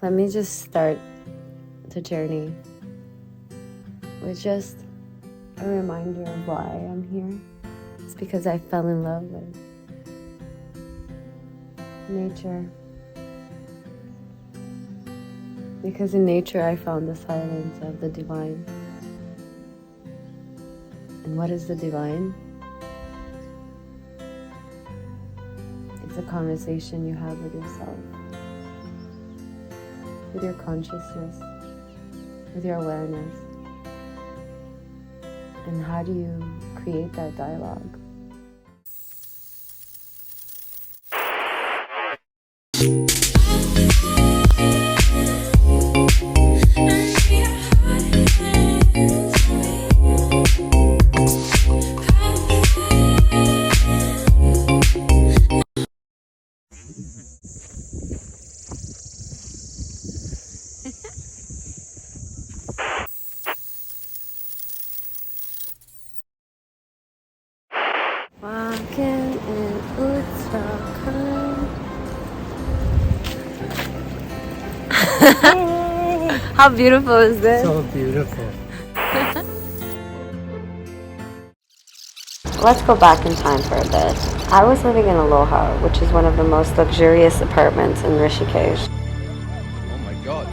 Let me just start the journey with just a reminder of why I'm here. It's because I fell in love with nature. Because in nature I found the silence of the divine. And what is the divine? It's a conversation you have with yourself, with your consciousness, with your awareness. And how do you create that dialogue? Walking in Uttarakhand. How beautiful is this? So beautiful. Let's go back in time for a bit. I was living in Aloha, which is one of the most luxurious apartments in Rishikesh. Oh my god.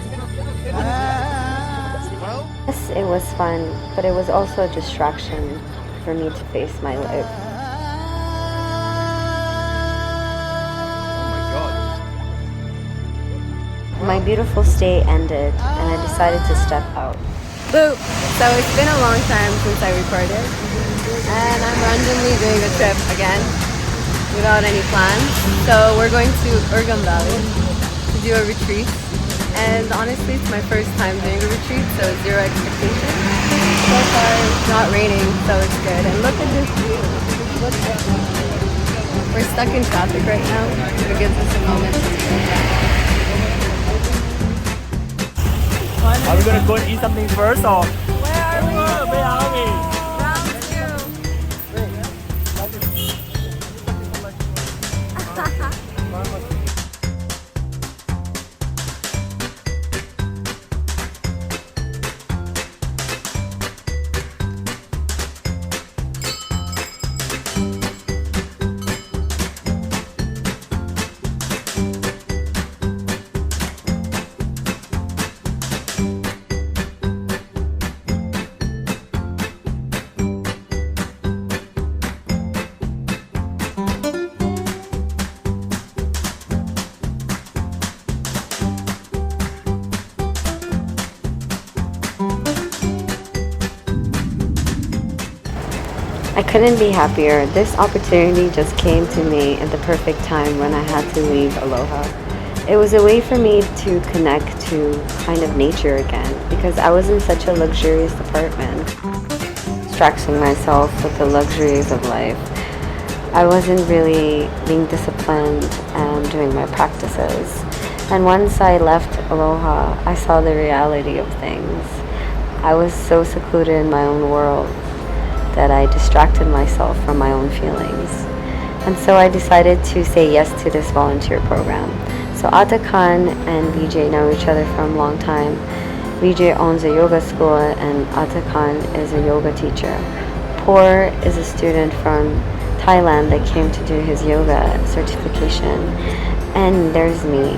Yes, it was fun, but it was also a distraction for me to face my life. Oh my god. My beautiful stay ended, and I decided to step out. Boop! So it's been a long time since I recorded, and I'm randomly doing a trip again without any plans. So we're going to Urgam Valley to do a retreat, and honestly it's my first time doing a retreat, so zero expectations. So far it's not raining, so it's good. And look at this view. We're stuck in traffic right now, so it gives us a moment to slow down. Are we gonna go and eat something first or? Where are we? Where are we? Round two. I couldn't be happier. This opportunity just came to me at the perfect time when I had to leave Aloha. It was a way for me to connect to kind of nature again because I was in such a luxurious apartment, distracting myself with the luxuries of life. I wasn't really being disciplined and doing my practices. And once I left Aloha, I saw the reality of things. I was so secluded in my own world that I distracted myself from my own feelings. And so I decided to say yes to this volunteer program. So Athakan and Vijay know each other from a long time. Vijay owns a yoga school and Athakan is a yoga teacher. Por is a student from Thailand that came to do his yoga certification. And there's me.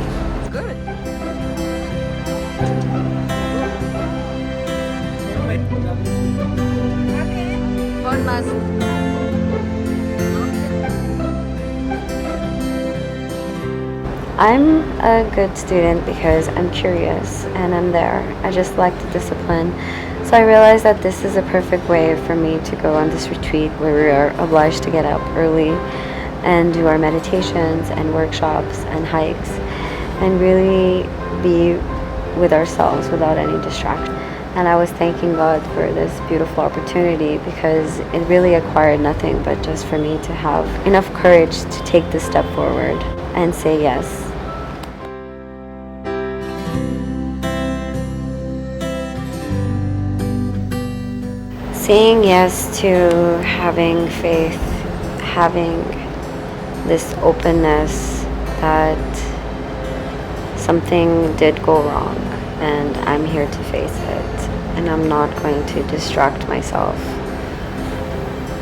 I'm a good student because I'm curious and I'm there. I just like the discipline. So I realized that this is a perfect way for me to go on this retreat where we are obliged to get up early and do our meditations and workshops and hikes and really be with ourselves without any distraction. And I was thanking God for this beautiful opportunity because it really acquired nothing but just for me to have enough courage to take this step forward and say yes. Saying yes to having faith, having this openness that something did go wrong, and I'm here to face it. And I'm not going to distract myself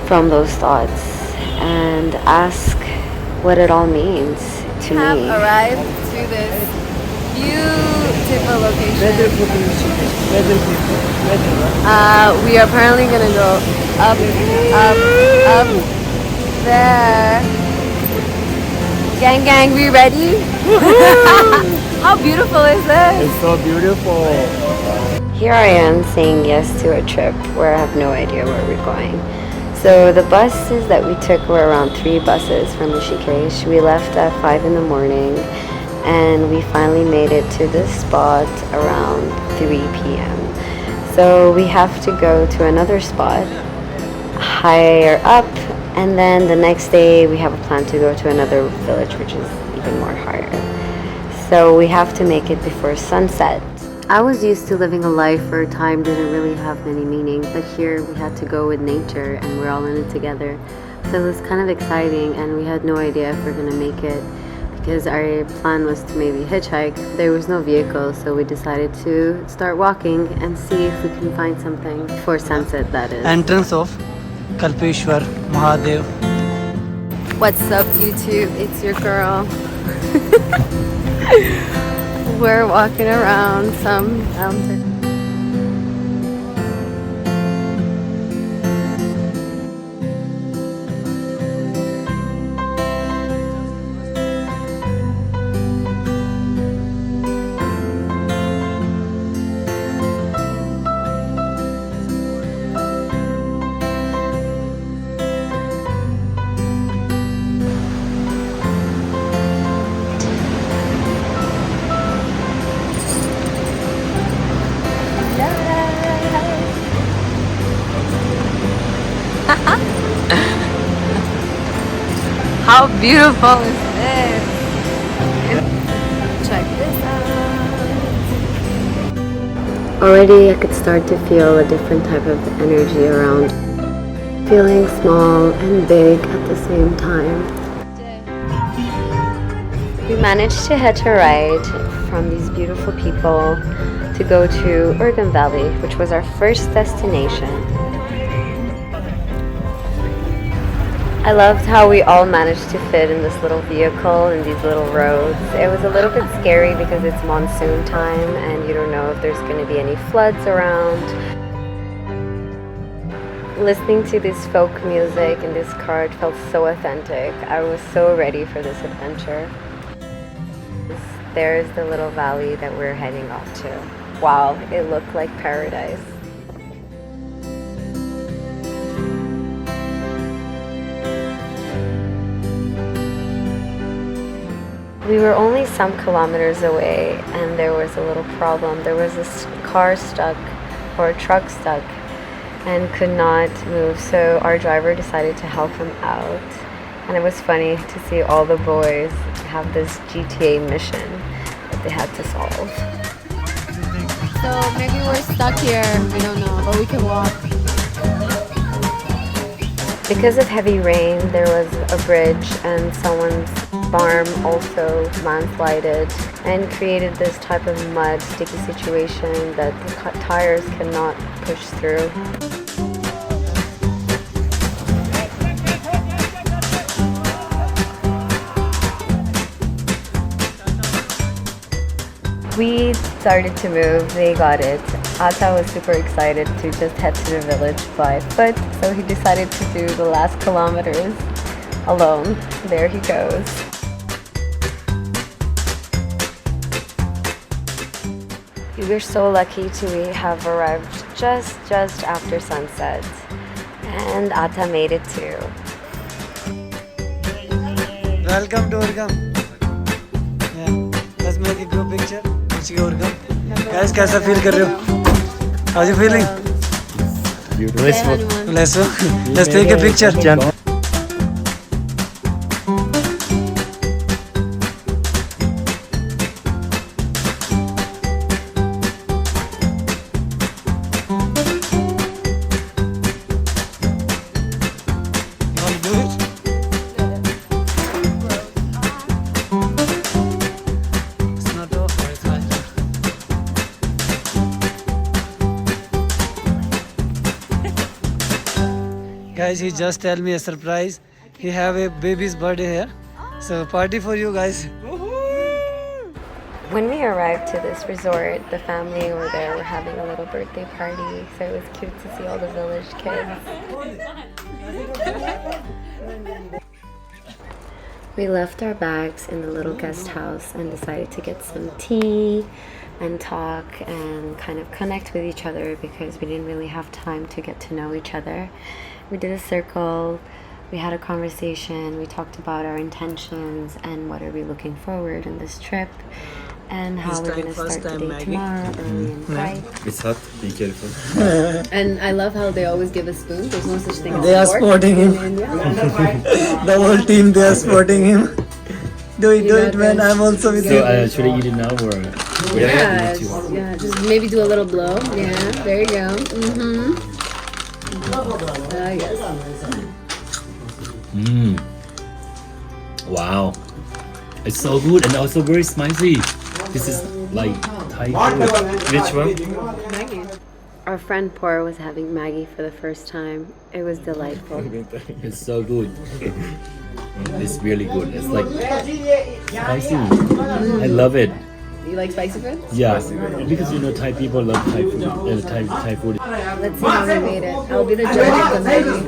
from those thoughts and ask what it all means to We have me. arrived to this beautiful location. We are apparently gonna go up there. Gang, we ready? How beautiful is this? It's so beautiful. Here I am saying yes to a trip where I have no idea where we're going. So the buses that we took were around 3 buses from Rishikesh. We left at 5 in the morning and we finally made it to this spot around 3 p.m. So we have to go to another spot higher up, and then the next day we have a plan to go to another village which is even more higher. So we have to make it before sunset. I was used to living a life where time didn't really have any meaning, but here we had to go with nature and we're all in it together. So it was kind of exciting, and we had no idea if we're gonna make it because our plan was to maybe hitchhike. There was no vehicle, so we decided to start walking and see if we can find something before sunset, that is. Entrance of Kalpeshwar Mahadev. What's up, YouTube? It's your girl. We're walking around some mountain. How beautiful is this? Check this out. Already I could start to feel a different type of energy around. Feeling small and big at the same time. We managed to hitch a ride from these beautiful people to go to Urgam Valley, which was our first destination. I loved how we all managed to fit in this little vehicle in these little roads. It was a little bit scary because it's monsoon time and you don't know if there's going to be any floods around. Listening to this folk music in this car, it felt so authentic. I was so ready for this adventure. There's the little valley that we're heading off to. Wow, it looked like paradise. We were only some kilometers away and there was a little problem. There was a car stuck, or a truck stuck, and could not move, so our driver decided to help him out. And it was funny to see all the boys have this GTA mission that they had to solve. So maybe we're stuck here. We don't know, but we can walk. Because of heavy rain, there was a bridge and someone's farm also landslided and created this type of mud, sticky situation that the tires cannot push through. We started to move, they got it. Ata was super excited to just head to the village by foot, so he decided to do the last kilometers alone. There he goes. We're so lucky to have arrived just after sunset, and Ata made it too. Welcome to Urgam. Yeah. Let's make a group picture. Let's go Urgam. Guys, कैसा feel कर रहे हो? How are you feeling? Beautiful. Let's take a picture. guys, he just tell me a surprise. He have a baby's birthday here. So party for you guys. When we arrived to this resort, the family over there were having a little birthday party, so it was cute to see all the village kids. We left our bags in the little guest house and decided to get some tea and talk and kind of connect with each other because we didn't really have time to get to know each other. We did a circle, we had a conversation, we talked about our intentions and what are we looking forward in this trip and how we're going to start the day tomorrow early and bright. It's hot. Be careful. And I love how they always give a spoon. There's no such thing as They are fork supporting him. in India. The whole team, they are supporting him. Do it, man. I'm also with So you. should I eat it now or? Yeah, just maybe do a little blow. Yeah, there you go. Yes. Wow. It's so good and also very spicy. This is like Thai food. Which one? Our friend Por was having Maggie for the first time. It was delightful. It's so good. It's really good. It's like spicy. I love it. You like spicy food? Yeah, because you know Thai people love Thai food. Thai food. Let's see how we made it. I'll be the judge of the Maggie.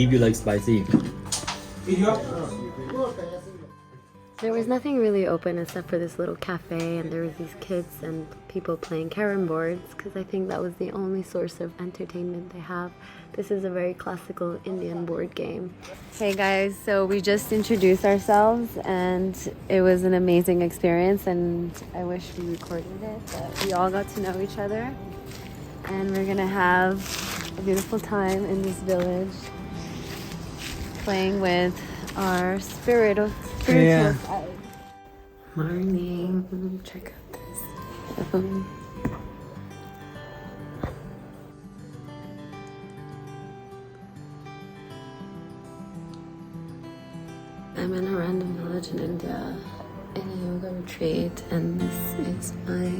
If you like spicy. There was nothing really open except for this little cafe, and there was these kids and people playing carom boards because I think that was the only source of entertainment they have. This is a very classical Indian board game. Hey guys, so we just introduced ourselves and it was an amazing experience and I wish we recorded it, but we all got to know each other and we're gonna have a beautiful time in this village playing with our spiritual side. Morning. Check out this. I'm in a random village in India in a yoga retreat, and this is my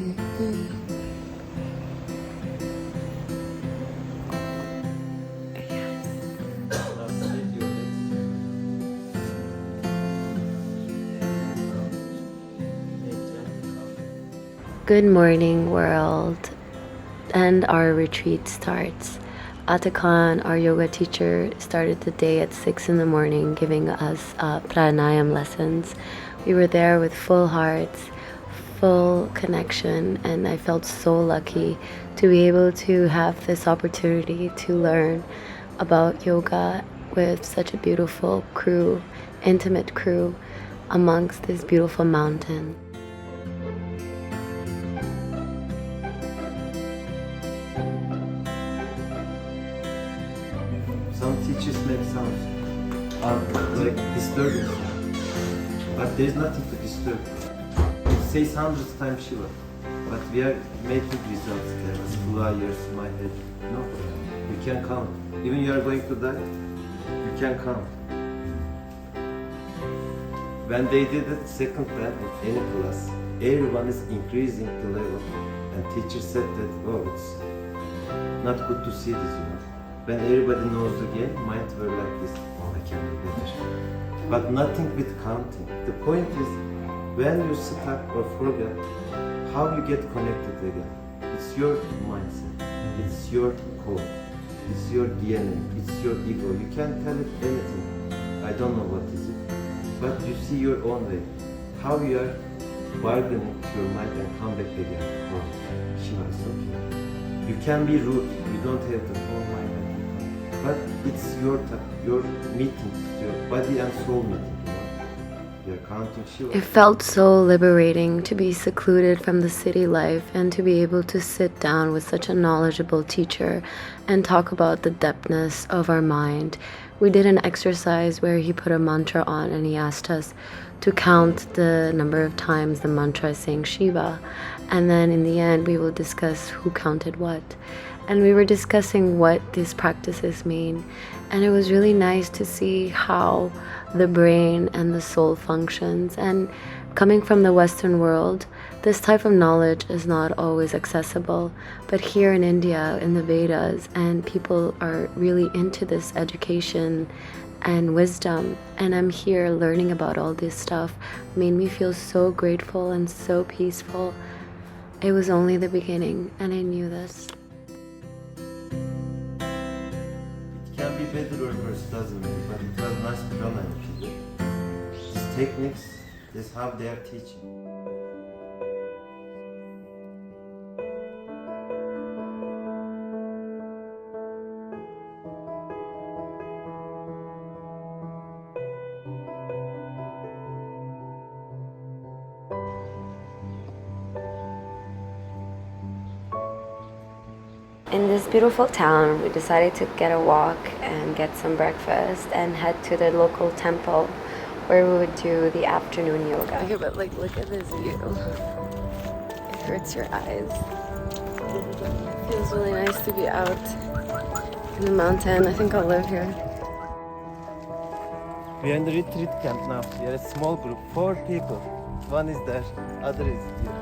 Good morning, world, and our retreat starts. Athakan, our yoga teacher, started the day at 6 in the morning giving us pranayam lessons. We were there with full hearts, full connection, and I felt so lucky to be able to have this opportunity to learn about yoga with such a beautiful crew, intimate crew, amongst this beautiful mountain. Some teachers make sounds like disturbing, but there's nothing to disturb. It says 100 times Shiva, but we are making results there. Flyers, my head. No, you can count. Even you are going to die, you can count. When they did it second time in any class, everyone is increasing the level, and teacher said that, oh, it's not good to see this, you know. When everybody knows the game, minds were like this, oh, I can do better. But nothing with counting. The point is, when you stuck or forget, how you get connected again. It's your mindset, it's your code, it's your DNA, it's your ego. You can't tell it anything. I don't know what is it. But you see your own way. How you are bargaining to your mind and come back again. Oh, Shiva is okay. You can be rude, you don't have the whole mind. But it's your meeting, your body and soul meeting. You're counting Shiva. It felt so liberating to be secluded from the city life and to be able to sit down with such a knowledgeable teacher and talk about the depthness of our mind. We did an exercise where he put a mantra on and he asked us to count the number of times the mantra is saying Shiva. And then in the end, we will discuss who counted what. And we were discussing what these practices mean. And it was really nice to see how the brain and the soul functions. And coming from the Western world, This type of knowledge is not always accessible, but here in India, in the Vedas, and people are really into this education and wisdom, and I'm here learning about all this stuff, made me feel so grateful and so peaceful. It was only the beginning, and I knew this. It can be better or worse, doesn't matter, but it was nice plan actually. These techniques, this is how they are teaching. In this beautiful town, we decided to get a walk and get some breakfast and head to the local temple where we would do the afternoon yoga. Okay, but like, look at this view. It hurts your eyes. It feels really nice to be out in the mountain. I think I'll live here. We are in the retreat camp now. We are a small group, 4 people. One is there, other is here.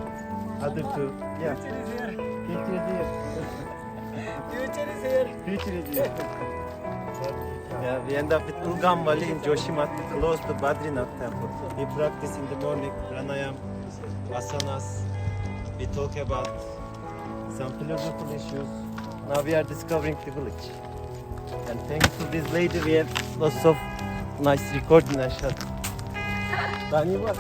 Other 2, yeah. Future is here. Future is here. Future is here. Future is here. Yeah, we end up with Urgam Valley in Joshimat, close to Badrinath temple. We practice in the morning, pranayam, asanas. We talk about some philosophical issues. Now we are discovering the village. And thanks to this lady, we have lots of nice recording and shot. Dhanyavad.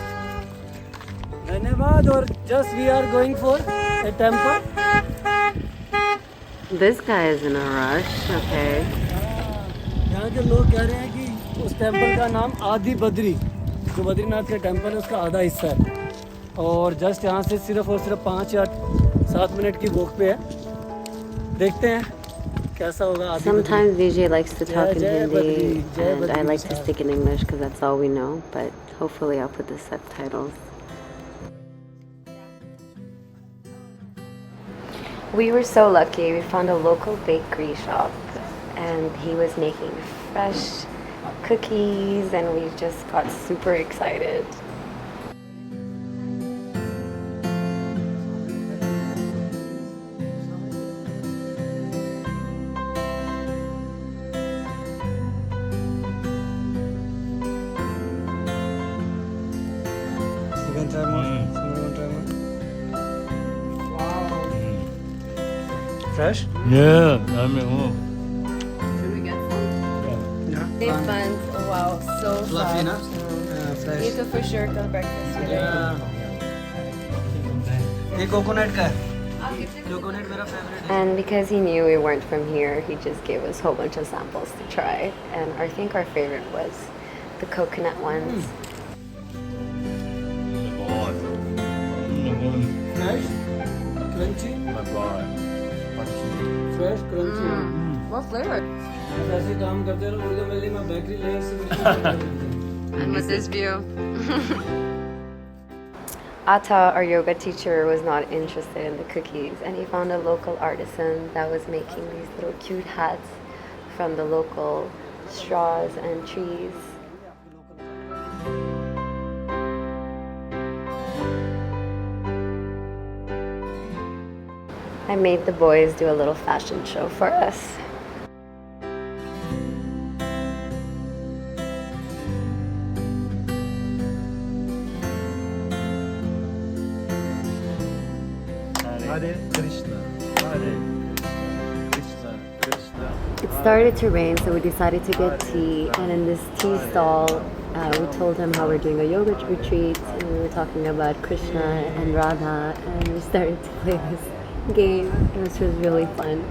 धन्यवाद और just we are going for a temple. This guy is in a rush, okay. यहाँ के लोग कह रहे हैं कि उस टेम्पल का नाम आदि बद्री, जो बद्रीनाथ का टेम्पल है उसका आधा हिस्सा है, और जस्ट यहाँ से सिर्फ और सिर्फ 5 या 7 मिनट की वॉक पे है. देखते हैं कैसा होगा. Sometimes Vijay likes to talk in Jai Hindi Badri, Jai and I Badri like to Sahib. speak in English because that's all we know, but hopefully I'll put the subtitles. We were so lucky. We found a local bakery shop and he was making fresh cookies and we just got super excited. You can try more. Somebody want to try more? Fresh? Yeah, I mean, Should we get some? Yeah. These buns, oh wow, so Fluffy soft. enough? Fresh. Need to for sure come breakfast today. ये coconut का है. Coconut मेरा favourite है. And because he knew we weren't from here, he just gave us a whole bunch of samples to try. And I think our favorite was the coconut ones. Fresh, crunchy, my God. fresh, crunchy. What flavor? बस ऐसे काम करते रहो. उर्गम valley में bakery ले से. And with this view. Ata, our yoga teacher, was not interested in the cookies, and he found a local artisan that was making these little cute hats from the local straws and trees. I made the boys do a little fashion show for us. Hare Krishna, Hare Krishna, Krishna. It started to rain, so we decided to get tea, and in this tea stall, we told him how we're doing a yoga retreat, and we were talking about Krishna and Radha, and we started to play this game, which was really fun.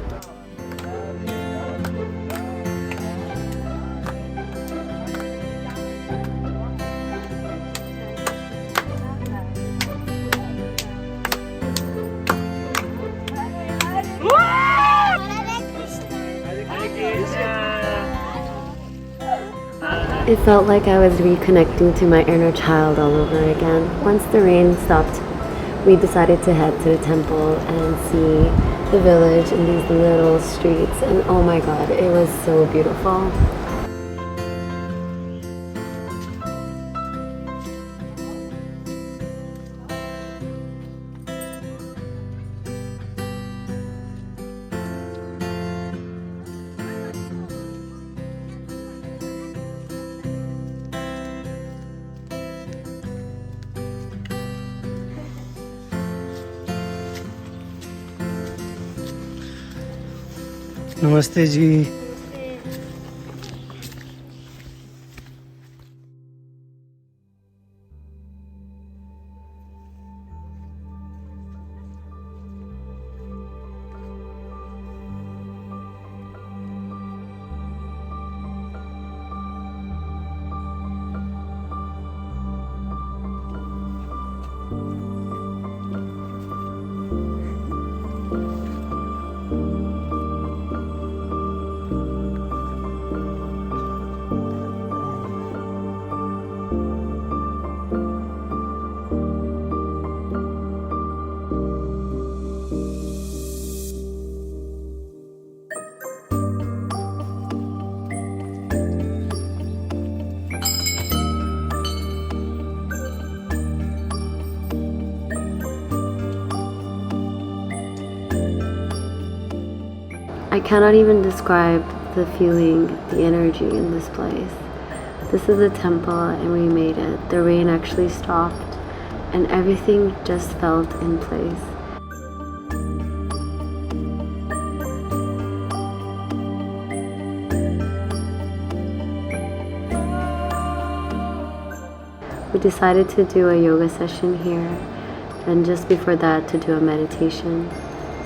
It felt like I was reconnecting to my inner child all over again. Once the rain stopped, we decided to head to the temple and see the village and these little streets, and oh my god, it was so beautiful. नमस्ते जी. I cannot even describe the feeling, the energy in this place. This is a temple and we made it. The rain actually stopped and everything just felt in place. We decided to do a yoga session here and just before that to do a meditation.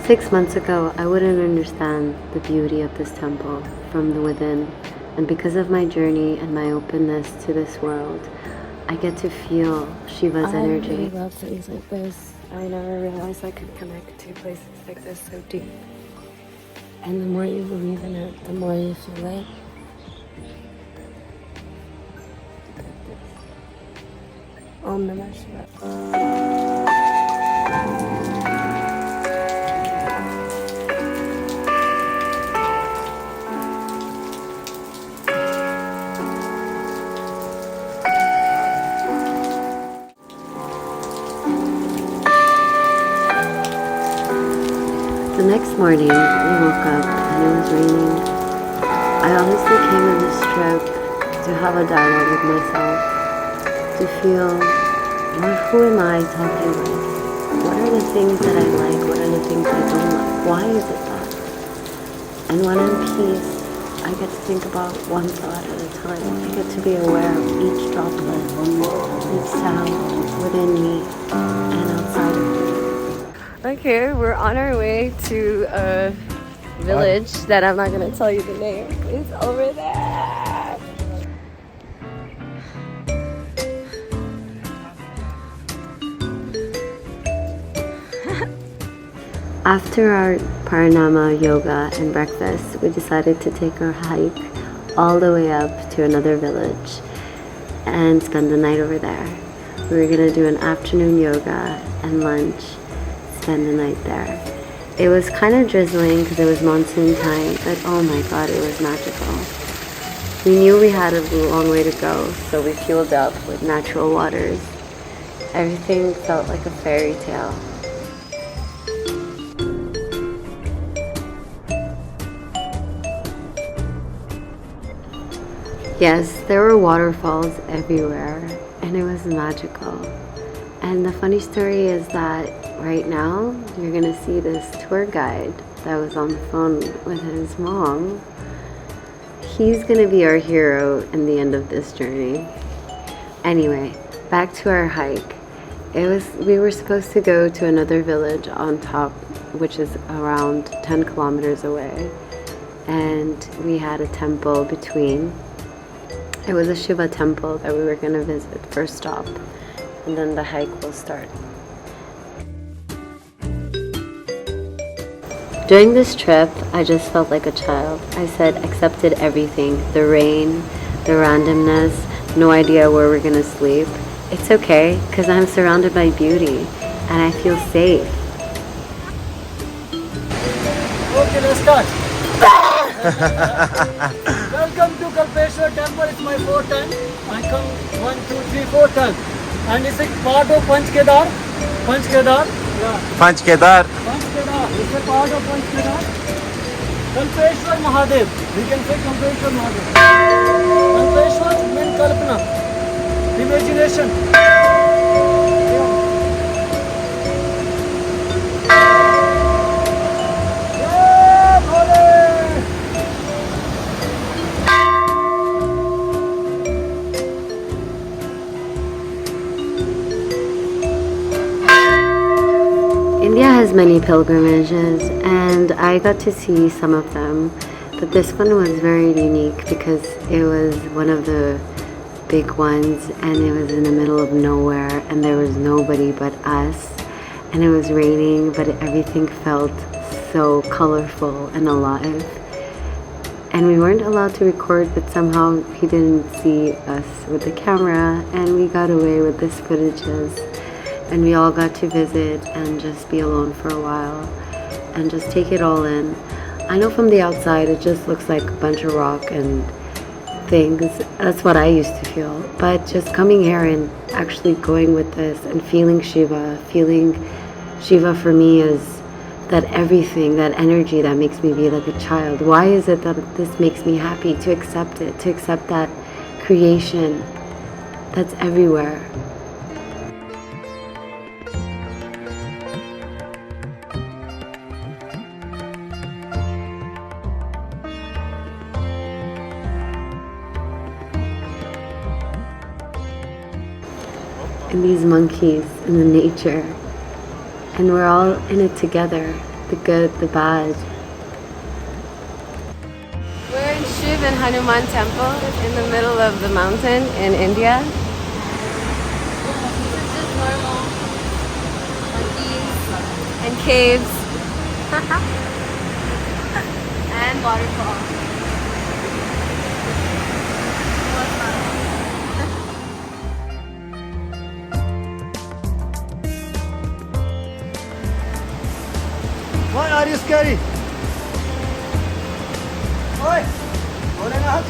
6 months ago, I wouldn't understand the beauty of this temple from the within, and because of my journey and my openness to this world, I get to feel Shiva's energy. I really love things like this. I never realized I could connect to places like this so deep. And the more you believe in it, the more you feel it. Om Namah Shiva. The next morning, we woke up and it was raining. I honestly came on this trip to have a dialogue with myself, to feel, who am I talking with? What are the things that I like? What are the things I don't like? Why is it that? And when I'm in peace, I get to think about one thought at a time. I get to be aware of each droplet, each sound within me and outside of me. Okay, we're on our way to a village that I'm not gonna tell you the name. It's over there. After our paranama yoga and breakfast, we decided to take our hike all the way up to another village and spend the night over there. We were gonna do an afternoon yoga and lunch, spend the night there. It was kind of drizzling because it was monsoon time, but oh my god, it was magical. We knew we had a long way to go, so we fueled up with natural waters. Everything felt like a fairy tale. Yes, there were waterfalls everywhere, and it was magical. And the funny story is that right now, you're gonna see this tour guide that was on the phone with his mom. He's gonna be our hero in the end of this journey. Anyway, back to our hike. We were supposed to go to another village on top, which is around 10 kilometers away. And we had a temple between. It was a Shiva temple that we were gonna visit first stop. And then the hike will start. During this trip, I just felt like a child. I accepted everything. The rain, the randomness, no idea where we're gonna sleep. It's okay, because I'm surrounded by beauty, and I feel safe. Okay, let's start. Welcome to Kalpeshwar temple. It's my 4th time. I come 1, 2, 3, 4th time. And it's a part of Panch Kedar. Panch Kedar. Yeah. Panch Kedar. Panch Kedar. It's a part of Panch Kedar. Kalpeshwar Mahadev. We can say Kalpeshwar Mahadev. Kalpeshwar means Kalpana. Imagination. Yeah, Bhole. India has many pilgrimages, and I got to see some of them, but this one was very unique because it was one of the big ones, and it was in the middle of nowhere, and there was nobody but us, and it was raining, but everything felt so colorful and alive. And we weren't allowed to record, but somehow he didn't see us with the camera, and we got away with this footages. And we all got to visit and just be alone for a while and just take it all in. I know from the outside it just looks like a bunch of rock and things. That's what I used to feel. But just coming here and actually going with this and feeling Shiva for me is that everything, that energy that makes me be like a child. Why is it that this makes me happy? To accept it, to accept that creation that's everywhere. And these monkeys in the nature, and we're all in it together, the good, the bad. We're in Shiva and Hanuman temple in the middle of the mountain in India. This is just normal monkeys and caves and waterfalls. Why are you scary? Oi! Bholenath!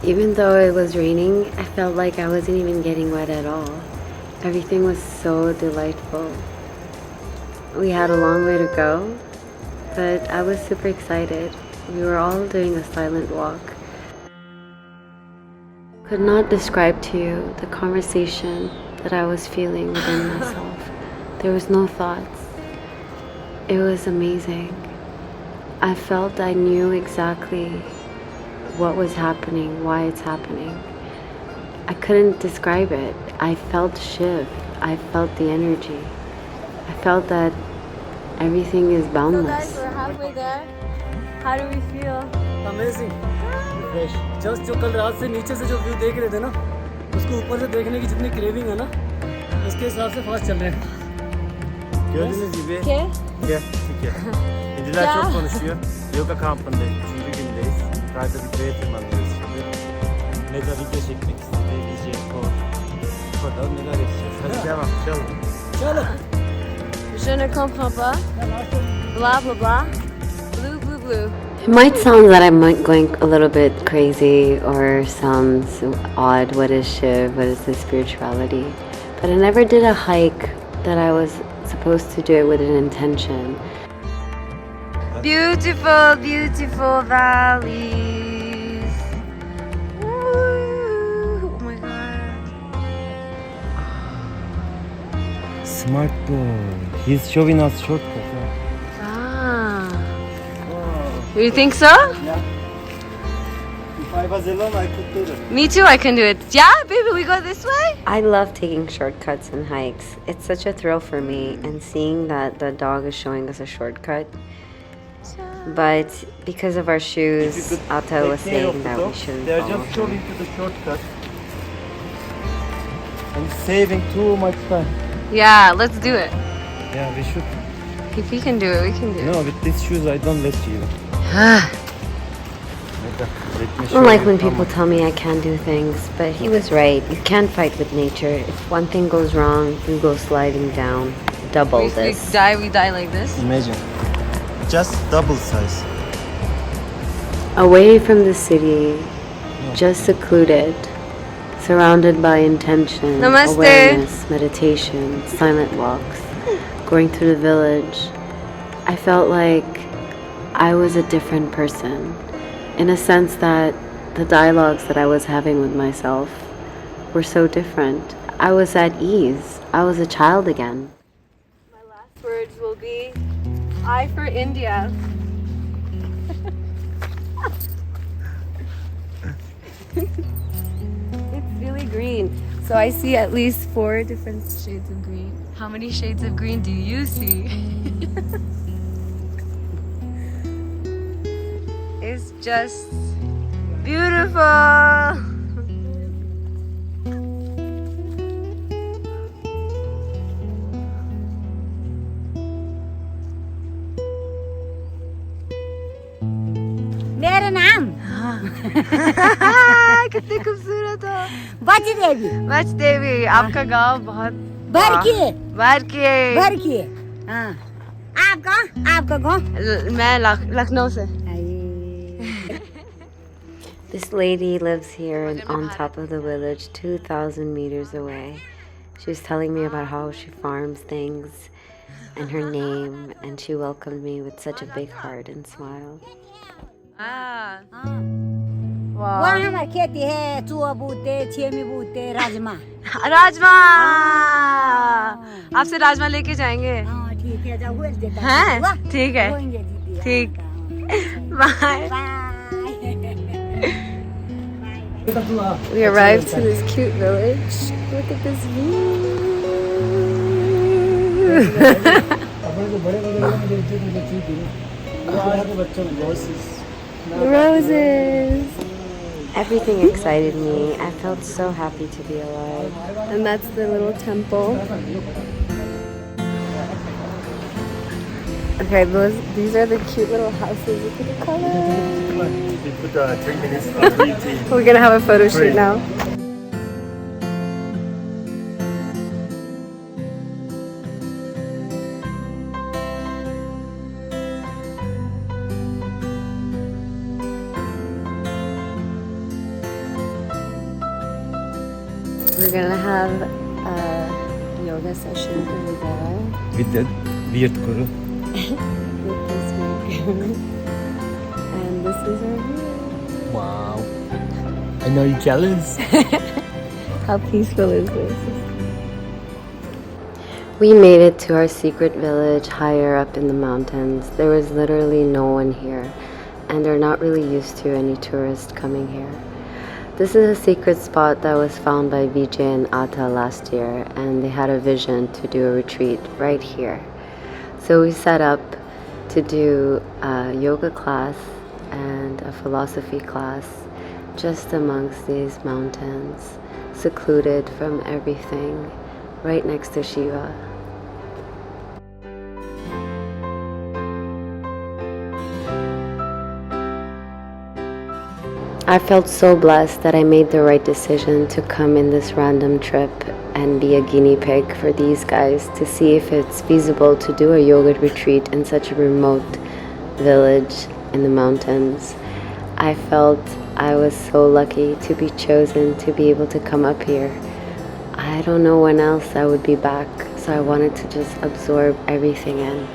Even though it was raining, I felt like I wasn't even getting wet at all. Everything was so delightful. We had a long way to go, but I was super excited. We were all doing a silent walk. Could not describe to you the conversation that I was feeling within myself. There was no thoughts. It was amazing. I felt I knew exactly what was happening, why it's happening. I couldn't describe it. I felt Shiv. I felt the energy. I felt that everything is So boundless. guys, we're halfway there. How do we feel? Amazing. Just जो कल रात से नीचे से जो view देख रहे थे ना, उसको ऊपर से देखने की जितनी क्रेविंग है ना, उसके हिसाब से फास्ट चल रहे हैं. Gördüğünüz gibi Okay. gel, gel. Hindiler Ya. çok konuşuyor. Yoga kampındayız. 3. gündeyiz. Yukarıda bir köye tırmanıyoruz şimdi. Medha video çekmek istedi. Vijay, bakalım neler yapacağız. Hadi devam, çalın. चलो. Je ne comprends pas. Blah blah blah. Blue blue blue. It might sound that I'm going a little bit crazy or sounds odd. What is Shiv? What is this spirituality? But I never did a hike that I was supposed to do it with an intention. Beautiful, beautiful valleys. Ooh, oh my god. Smart boy. He's showing us shortcut. Ah. You think so? If I was alone, I could do it. Me too, I can do it. Yeah, baby, we go this way? I love taking shortcuts and hikes. It's such a thrill for me, and seeing that the dog is showing us a shortcut. But because of our shoes, Ata was saying that we shouldn't They're follow just showing him. to the shortcut. And saving too much time. Yeah, let's do it. Yeah, we should. If we can do it, we can do it. No, with these shoes, I don't let you. I don't like when people tell me I can't do things, but he was right. You can't fight with nature. If one thing goes wrong, you go sliding down. Double We this. die like this. Imagine. Just double size. Away from the city, just secluded, surrounded by intention, Namaste. awareness, meditation, silent walks, going through the village. I felt like I was a different person, in a sense that the dialogues that I was having with myself were so different. I was at ease. I was a child again. My Last words will be I for India. It's really green. So I see at least 4 different shades of green. How many shades of green do you see? It's just beautiful. मेरा नाम कितनी खूबसूरत हो बच देवी बच देवी आपका गांव बहुत भर के भर के हाँ आपका गाँव मैं लखनऊ से This lady lives here and on top of the village, 2,000 meters away. She was telling me about how she farms things and her name, and she welcomed me with such a big heart and smile. वहाँ हमारी खेती है चूहा बूते छेमी बूते राजमा राजमा आपसे राजमा लेके जाएंगे हाँ ठीक है जाओ हुए देता हैं ठीक है होएंगे दीदी ठीक bye We arrived to this cute village. Look at this view. Roses. Everything excited me. I felt so happy to be alive. And that's the little temple. Okay, these are the cute little houses. Look at the colors. We put 3 minutes for green tea. We're gonna have a photo shoot now. We're gonna have a yoga session over there With the weird guru. with this guru. And this is our view. Wow. I know you're jealous. How peaceful is this? We made it to our secret village higher up in the mountains. There was literally no one here, and they're not really used to any tourists coming here. This is a secret spot that was found by Vijay and Atha last year, and they had a vision to do a retreat right here. So we set up to do a yoga class and a philosophy class just amongst these mountains, secluded from everything, right next to Shiva. I felt so blessed that I made the right decision to come in this random trip and be a guinea pig for these guys to see if it's feasible to do a yoga retreat in such a remote village in the mountains. I felt I was so lucky to be chosen to be able to come up here. I don't know when else I would be back, so I wanted to just absorb everything in.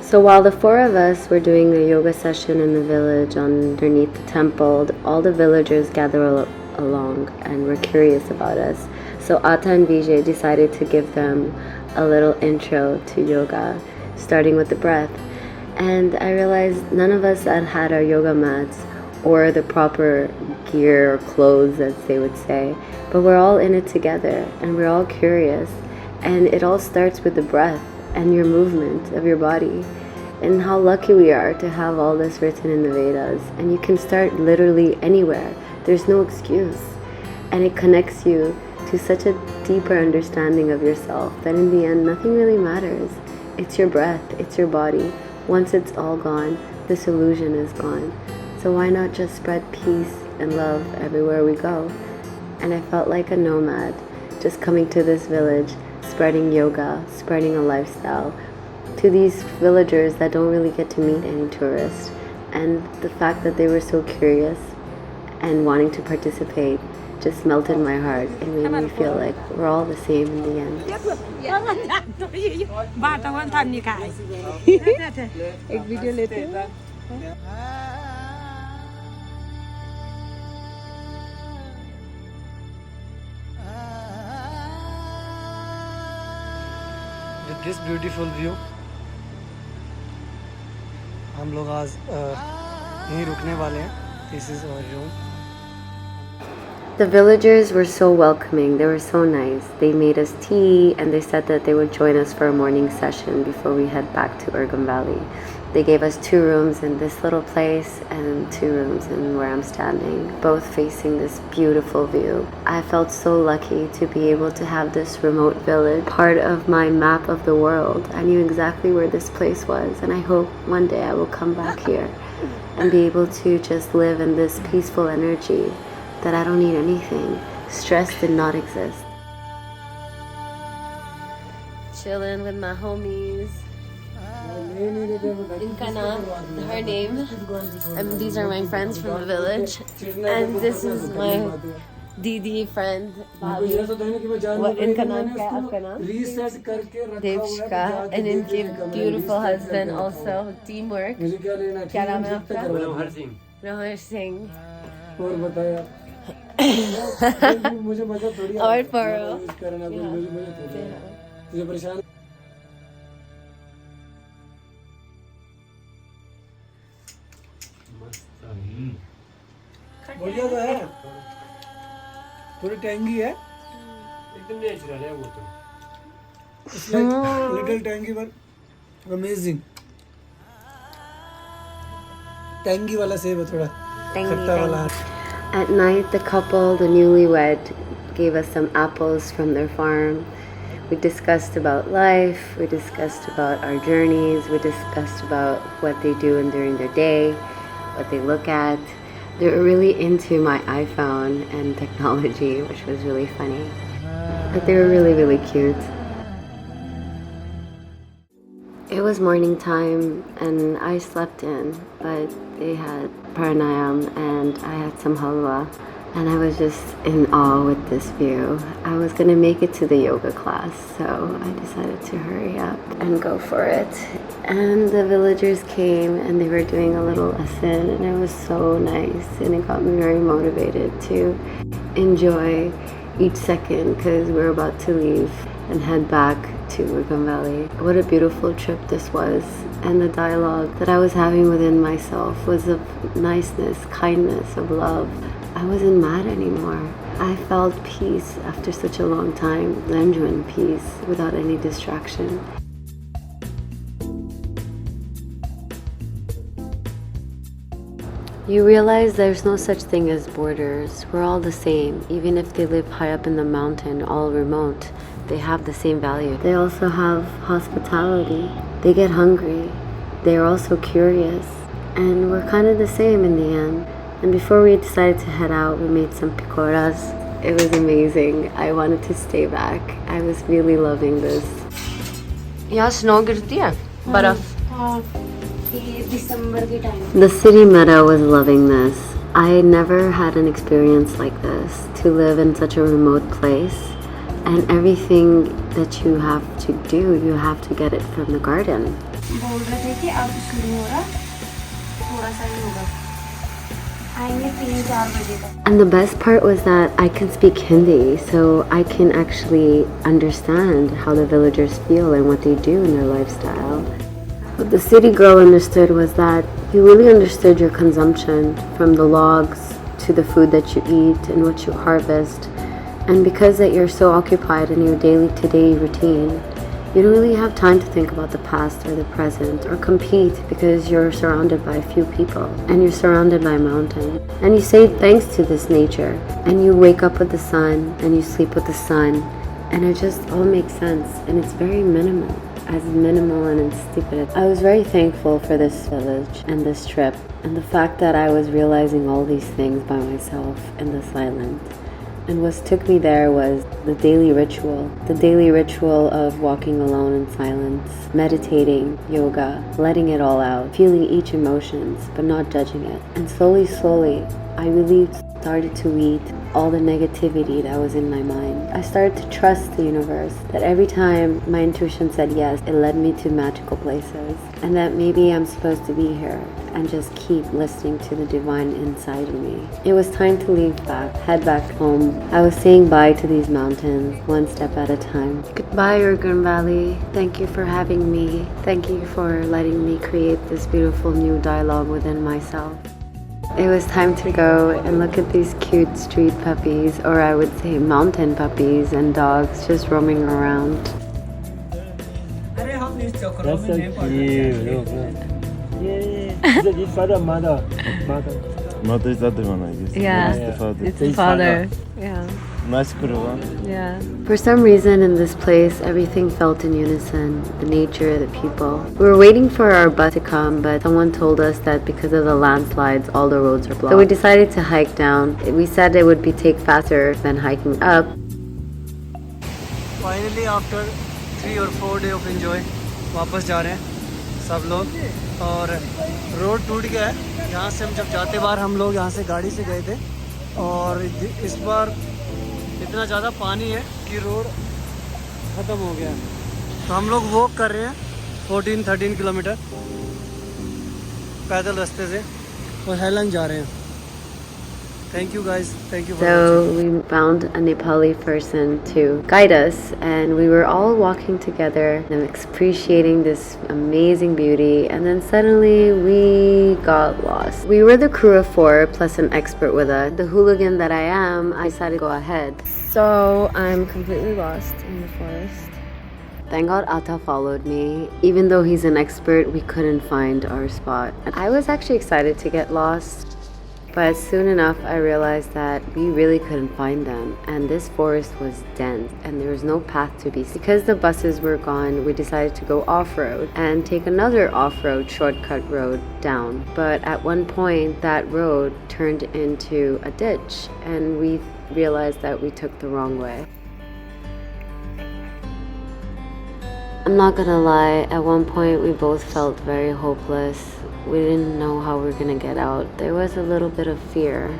So while the 4 of us were doing a yoga session in the village underneath the temple, all the villagers gathered along and were curious about us. So Atha and Vijay decided to give them a little intro to yoga, starting with the breath. And I realized none of us had our yoga mats or the proper gear or clothes, as they would say, but we're all in it together and we're all curious. And it all starts with the breath and your movement of your body, and how lucky we are to have all this written in the Vedas. And you can start literally anywhere. There's no excuse. And it connects you to such a deeper understanding of yourself that in the end, nothing really matters. It's your breath, it's your body. Once it's all gone, this illusion is gone. So why not just spread peace and love everywhere we go? And I felt like a nomad, just coming to this village, spreading yoga, spreading a lifestyle to these villagers that don't really get to meet any tourists. And the fact that they were so curious and wanting to participate just melted my heart. It made me feel like we're all the same in the end. एक video लेते हैं this beautiful view. हम लोग आज यहीं रुकने वाले हैं. This is our room. The villagers were so welcoming. They were so nice. They made us tea and they said that they would join us for a morning session before we head back to Urgam Valley. They gave us 2 rooms in this little place and 2 rooms in where I'm standing, both facing this beautiful view. I felt so lucky to be able to have this remote village, part of my map of the world. I knew exactly where this place was, and I hope one day I will come back here and be able to just live in this peaceful energy that I don't need anything. Stress did not exist. Chilling with my homies. Her name. These are my friends from the village. And this is my Didi friend, Bobby. What इनका नाम क्या है आपका नाम? Devshika. And इनके beautiful husband also. Teamwork. क्या नाम है आपका? Rohar Singh. और बताया. मुझे मजा थोड़ी और Faro. मुझे परेशान. बढ़िया तो है. थोड़ी टैंगी है. एकदम नेचुरल है वो तो. It's like little tangy but amazing. Tangy वाला सेब है थोड़ा. खट्टा वाला. At night, the couple, the newlywed, gave us some apples from their farm. We discussed about life, we discussed about our journeys, we discussed about what they do during their day, what they look at. They were really into my iPhone and technology, which was really funny. But they were really, really cute. It was morning time and I slept in, but they had pranayam and I had some halwa and I was just in awe with this view. I was going to make it to the yoga class, so I decided to hurry up and go for it. And the villagers came and they were doing a little lesson and it was so nice and it got me very motivated to enjoy each second because we're about to leave and head back to Urgam Valley. What a beautiful trip this was, and the dialogue that I was having within myself was of niceness, kindness, of love. I wasn't mad anymore. I felt peace after such a long time, genuine peace without any distraction. You realize there's no such thing as borders. We're all the same, even if they live high up in the mountain, all remote. They have the same value. They also have hospitality. They get hungry. They're also curious. And we're kind of the same in the end. And before we decided to head out, we made some pikoras. It was amazing. I wanted to stay back. I was really loving this. यहाँ snow गिरती है बर्फ. The city Medha was loving this. I had never had an experience like this, to live in such a remote place. And everything that you have to do, you have to get it from the garden. बोल रहे थे कि अब शुरू हो रहा थोड़ा सा ही होगा आएंगे 3-4 बजे तक. And the best part was that I can speak Hindi, so I can actually understand how the villagers feel and what they do in their lifestyle. What the city girl understood was that you really understood your consumption, from the logs to the food that you eat and what you harvest. And because that you're so occupied in your day-to-day routine, you don't really have time to think about the past or the present or compete because you're surrounded by a few people and you're surrounded by a mountain. And you say thanks to this nature and you wake up with the sun and you sleep with the sun and it just all makes sense and it's very minimal and stupid. I was very thankful for this village and this trip and the fact that I was realizing all these things by myself in this island. And what took me there was the daily ritual of walking alone in silence, meditating, yoga, letting it all out, feeling each emotions, but not judging it. And slowly, I relieved Started to weed all the negativity that was in my mind. I started to trust the universe, that every time my intuition said yes, it led me to magical places, and that maybe I'm supposed to be here and just keep listening to the divine inside of me. It was time to leave back, head back home. I was saying bye to these mountains, one step at a time. Goodbye, Urgam Valley. Thank you for having me. Thank you for letting me create this beautiful new dialogue within myself. It was time to go and look at these cute street puppies, or I would say mountain puppies and dogs just roaming around. That's so cute. Look. Yeah. Is father, mother? Mother is the other one, I guess. Yeah. It's the father. It's the father. Yeah. Nice girl, huh? Yeah. For some reason in this place, everything felt in unison. The nature, the people. We were waiting for our bus to come, but someone told us that because of the landslides, all the roads are blocked. So we decided to hike down. We said it would take faster than hiking up. Finally, after 3 or 4 days of enjoy, वापस जा रहे हैं सब लोग और road टूट गया है। यहाँ से हम जब जाते बार हम लोग यहाँ से गाड़ी से गए थे और इस बार इतना ज़्यादा पानी है कि रोड ख़त्म हो गया है। तो हम लोग वॉक कर रहे हैं 14-13 किलोमीटर पैदल रास्ते से और हेलन जा रहे हैं। Thank you guys. Thank you for watching. So we found a Nepali person to guide us, and we were all walking together and appreciating this amazing beauty, and then suddenly we got lost. We were the crew of 4 plus an expert with us. The hooligan that I am, I decided to go ahead. So I'm completely lost in the forest. Thank God Atta followed me. Even though he's an expert, we couldn't find our spot. I was actually excited to get lost. But soon enough, I realized that we really couldn't find them, and this forest was dense and there was no path to be seen. Because the buses were gone, we decided to go off-road and take another off-road shortcut road down. But at one point, that road turned into a ditch, and we realized that we took the wrong way. I'm not gonna lie, at one point we both felt very hopeless. We didn't know how we were gonna get out. There was a little bit of fear.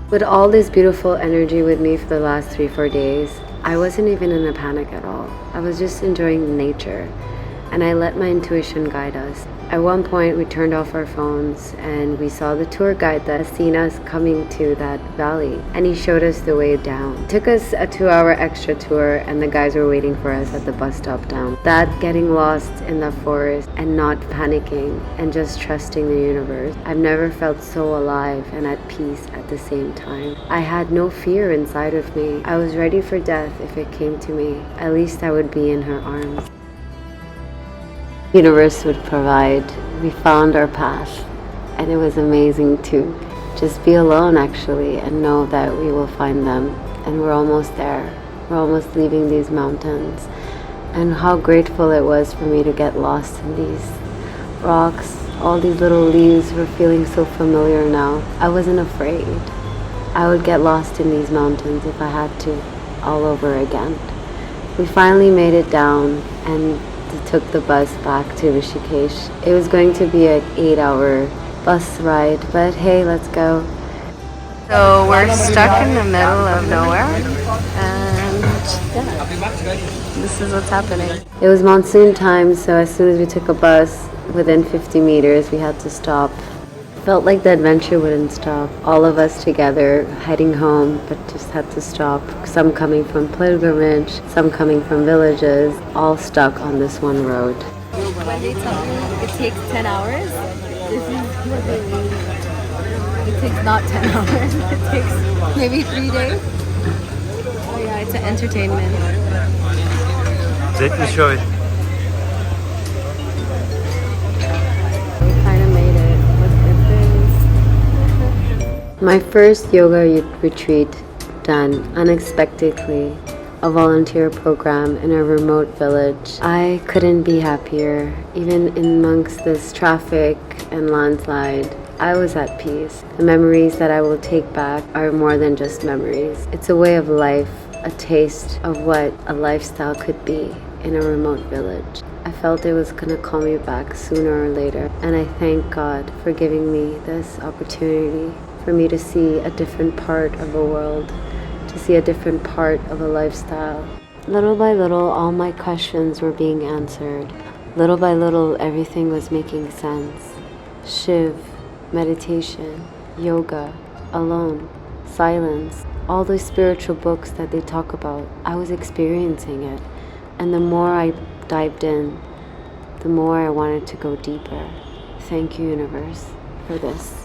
With all this beautiful energy with me for the last 3-4 days, I wasn't even in a panic at all. I was just enjoying nature, and I let my intuition guide us. At one point, we turned off our phones and we saw the tour guide that had seen us coming to that valley, and he showed us the way down. It took us a 2-hour extra tour, and the guys were waiting for us at the bus stop down. That getting lost in the forest and not panicking and just trusting the universe, I've never felt so alive and at peace at the same time. I had no fear inside of me. I was ready for death if it came to me. At least I would be in her arms. Universe would provide. We found our path, and it was amazing to just be alone actually and know that we will find them, and we're almost there. We're almost leaving these mountains, and how grateful it was for me to get lost in these rocks. All these little leaves were feeling so familiar now. I wasn't afraid. I would get lost in these mountains if I had to, all over again. We finally made it down and took the bus back to Rishikesh. It was going to be an 8-hour bus ride, but hey, let's go. So we're stuck in the middle of nowhere, and this is what's happening. It was monsoon time, so as soon as we took a bus, within 50 meters, we had to stop. Felt like the adventure wouldn't stop. All of us together heading home, but just had to stop. Some coming from pilgrimage, some coming from villages, all stuck on this one road. When they tell you it takes 10 hours, this is what they mean. It takes not 10 hours. It takes maybe 3 days. Oh yeah, it's an entertainment. Let me show it. My first yoga retreat done unexpectedly, a volunteer program in a remote village. I couldn't be happier. Even amongst this traffic and landslide, I was at peace. The memories that I will take back are more than just memories. It's a way of life, a taste of what a lifestyle could be in a remote village. I felt it was gonna call me back sooner or later, and I thank God for giving me this opportunity for me to see a different part of the world, to see a different part of a lifestyle. Little by little, all my questions were being answered. Little by little, everything was making sense. Shiv, meditation, yoga, alone, silence, all those spiritual books that they talk about, I was experiencing it. And the more I dived in, the more I wanted to go deeper. Thank you, universe, for this.